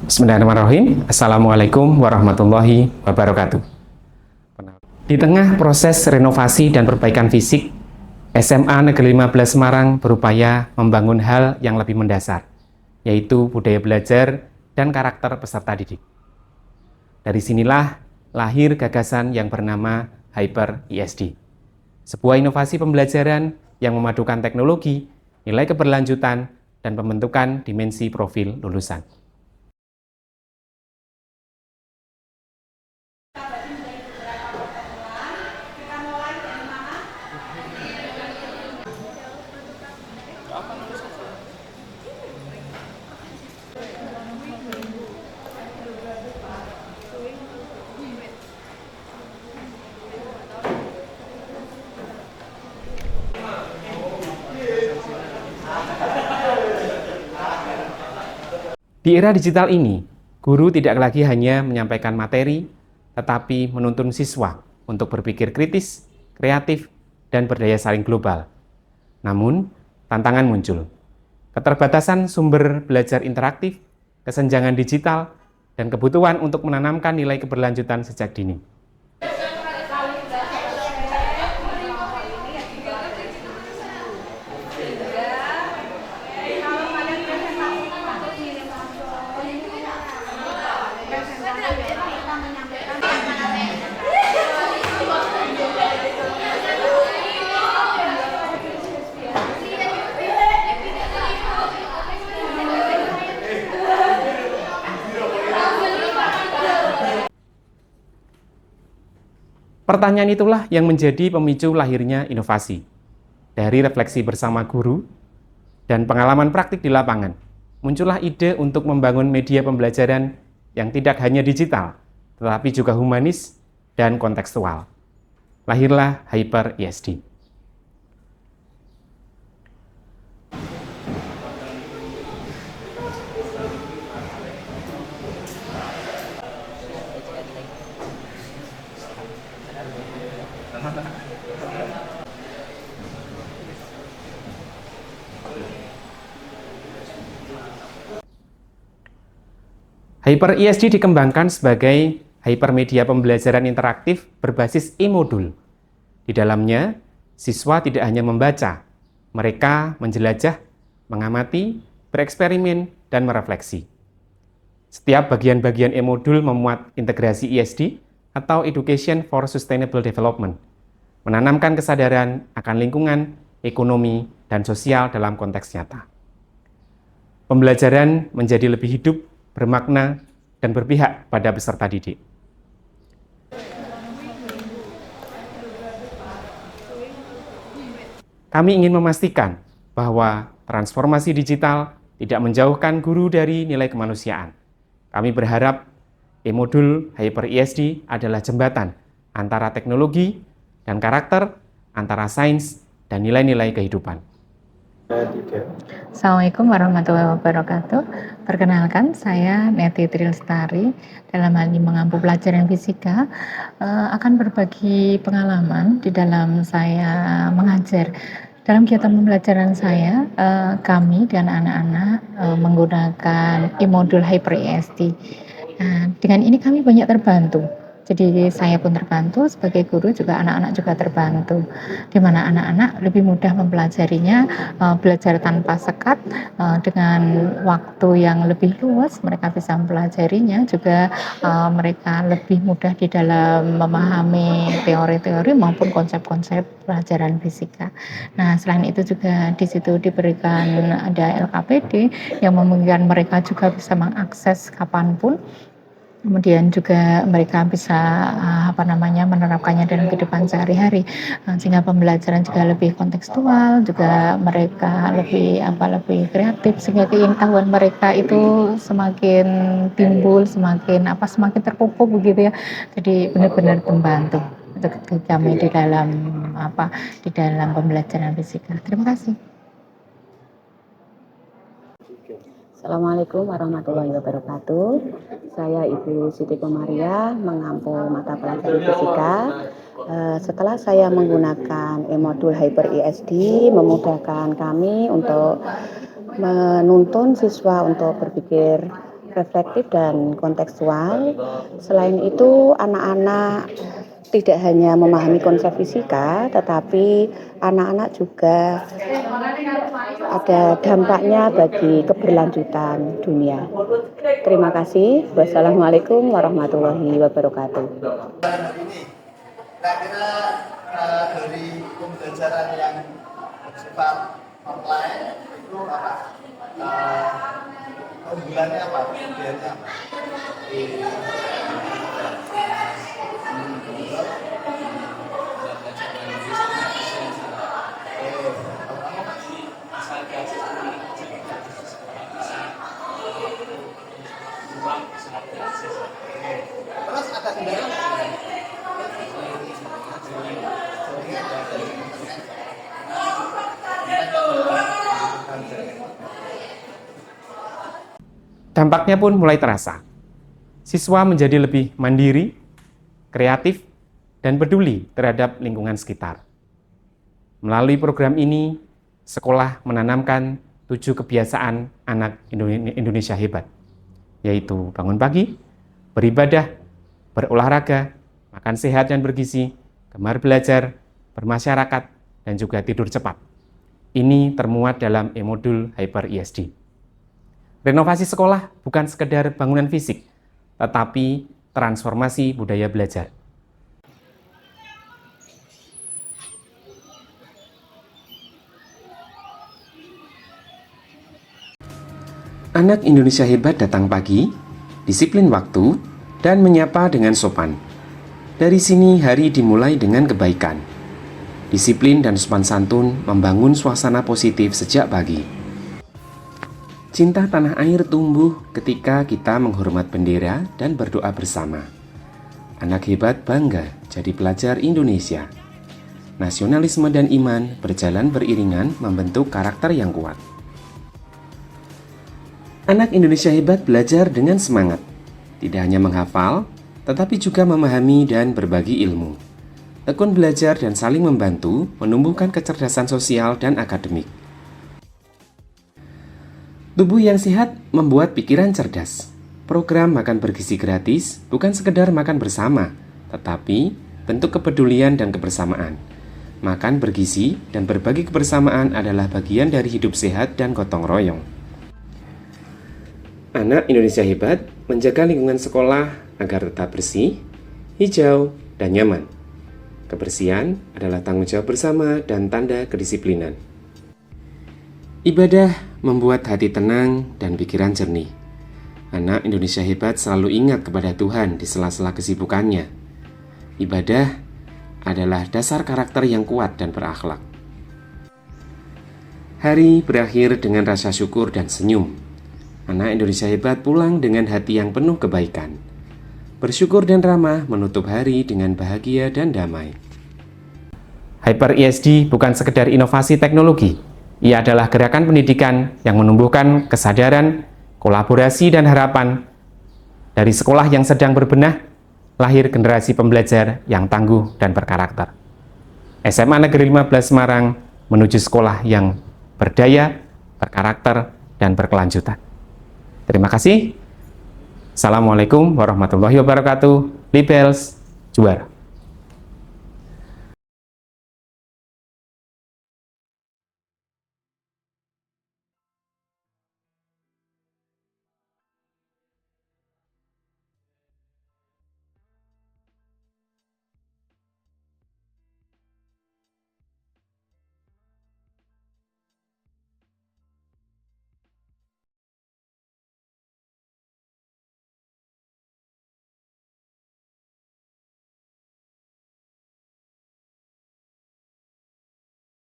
Bismillahirrahmanirrahim. Assalamualaikum warahmatullahi wabarakatuh. Di tengah proses renovasi dan perbaikan fisik, SMA Negeri 15 Semarang berupaya membangun hal yang lebih mendasar, yaitu budaya belajar dan karakter peserta didik. Dari sinilah lahir gagasan yang bernama Hyper ISD, sebuah inovasi pembelajaran yang memadukan teknologi, nilai keberlanjutan, dan pembentukan dimensi profil lulusan. Di era digital ini, guru tidak lagi hanya menyampaikan materi, tetapi menuntun siswa untuk berpikir kritis, kreatif, dan berdaya saing global. Namun, tantangan muncul. Keterbatasan sumber belajar interaktif, kesenjangan digital, dan kebutuhan untuk menanamkan nilai keberlanjutan sejak dini. Pertanyaan itulah yang menjadi pemicu lahirnya inovasi. Dari refleksi bersama guru dan pengalaman praktik di lapangan, muncullah ide untuk membangun media pembelajaran yang tidak hanya digital, tetapi juga humanis dan kontekstual. Lahirlah Hyper ISD. Hyper ISD dikembangkan sebagai hypermedia pembelajaran interaktif berbasis e-modul. Di dalamnya, siswa tidak hanya membaca, mereka menjelajah, mengamati, bereksperimen, dan merefleksi. Setiap bagian-bagian e-modul memuat integrasi ISD atau Education for Sustainable Development, menanamkan kesadaran akan lingkungan, ekonomi, dan sosial dalam konteks nyata. Pembelajaran menjadi lebih hidup, bermakna, dan berpihak pada peserta didik. Kami ingin memastikan bahwa transformasi digital tidak menjauhkan guru dari nilai kemanusiaan. Kami berharap e-modul Hyper ISD adalah jembatan antara teknologi dan karakter, antara sains dan nilai-nilai kehidupan. Assalamualaikum warahmatullahi wabarakatuh. Perkenalkan, saya Neti Trilestari. Dalam hal ini mengampu pelajaran fisika, akan berbagi pengalaman di dalam saya mengajar. Dalam kegiatan pembelajaran saya, kami dan anak-anak menggunakan e-modul Hyper ISD. Nah, dengan ini kami banyak terbantu. Jadi saya pun terbantu, sebagai guru juga anak-anak juga terbantu, di mana anak-anak lebih mudah mempelajarinya, belajar tanpa sekat, dengan waktu yang lebih luas mereka bisa mempelajarinya, juga mereka lebih mudah di dalam memahami teori-teori maupun konsep-konsep pelajaran fisika. Nah, selain itu juga di situ diberikan ada LKPD yang memungkinkan mereka juga bisa mengakses kapanpun. Kemudian juga mereka bisa menerapkannya dalam kehidupan sehari-hari, sehingga pembelajaran juga lebih kontekstual, juga mereka lebih kreatif, sehingga pengetahuan mereka itu semakin timbul, semakin terpupuk begitu ya. Jadi benar-benar membantu untuk kami di dalam pembelajaran fisika. Terima kasih. Assalamualaikum warahmatullahi wabarakatuh. Saya Ibu Siti Komaria, mengampu mata pelajaran fisika. Setelah saya menggunakan e-modul Hyper ISD, memudahkan kami untuk menuntun siswa untuk berpikir reflektif dan kontekstual. Selain itu, anak-anak tidak hanya memahami konsep fisika, tetapi anak-anak juga ada dampaknya bagi keberlanjutan dunia. Terima kasih. Wassalamualaikum warahmatullahi wabarakatuh. Kira-kira dari pembelajaran yang bersifat online itu apa? Keunggulannya apa? Kelebihannya apa? Terus ada kendala nggak? Dampaknya pun mulai terasa. Siswa menjadi lebih mandiri, kreatif, dan peduli terhadap lingkungan sekitar. Melalui program ini, sekolah menanamkan 7 kebiasaan anak Indonesia hebat, yaitu bangun pagi, beribadah, berolahraga, makan sehat dan bergizi, gemar belajar, bermasyarakat, dan juga tidur cepat. Ini termuat dalam e-modul Hyper ESD. Renovasi sekolah bukan sekedar bangunan fisik, tetapi transformasi budaya belajar. Anak Indonesia hebat datang pagi, disiplin waktu, dan menyapa dengan sopan. Dari sini hari dimulai dengan kebaikan. Disiplin dan sopan santun membangun suasana positif sejak pagi. Cinta tanah air tumbuh ketika kita menghormat bendera dan berdoa bersama. Anak hebat bangga jadi pelajar Indonesia. Nasionalisme dan iman berjalan beriringan membentuk karakter yang kuat. Anak Indonesia hebat belajar dengan semangat. Tidak hanya menghafal, tetapi juga memahami dan berbagi ilmu. Tekun belajar dan saling membantu menumbuhkan kecerdasan sosial dan akademik. Tubuh yang sehat membuat pikiran cerdas. Program makan bergizi gratis bukan sekedar makan bersama, tetapi bentuk kepedulian dan kebersamaan. Makan bergizi dan berbagi kebersamaan adalah bagian dari hidup sehat dan gotong royong. Anak Indonesia hebat menjaga lingkungan sekolah agar tetap bersih, hijau, dan nyaman. Kebersihan adalah tanggung jawab bersama dan tanda kedisiplinan. Ibadah membuat hati tenang dan pikiran jernih. Anak Indonesia hebat selalu ingat kepada Tuhan di sela-sela kesibukannya. Ibadah adalah dasar karakter yang kuat dan berakhlak. Hari berakhir dengan rasa syukur dan senyum. Anak Indonesia hebat pulang dengan hati yang penuh kebaikan. Bersyukur dan ramah menutup hari dengan bahagia dan damai. Hyper ESD bukan sekedar inovasi teknologi. Ia adalah gerakan pendidikan yang menumbuhkan kesadaran, kolaborasi, dan harapan. Dari sekolah yang sedang berbenah, lahir generasi pembelajar yang tangguh dan berkarakter. SMA Negeri 15 Semarang menuju sekolah yang berdaya, berkarakter, dan berkelanjutan. Terima kasih. Assalamualaikum warahmatullahi wabarakatuh. Libels, juara.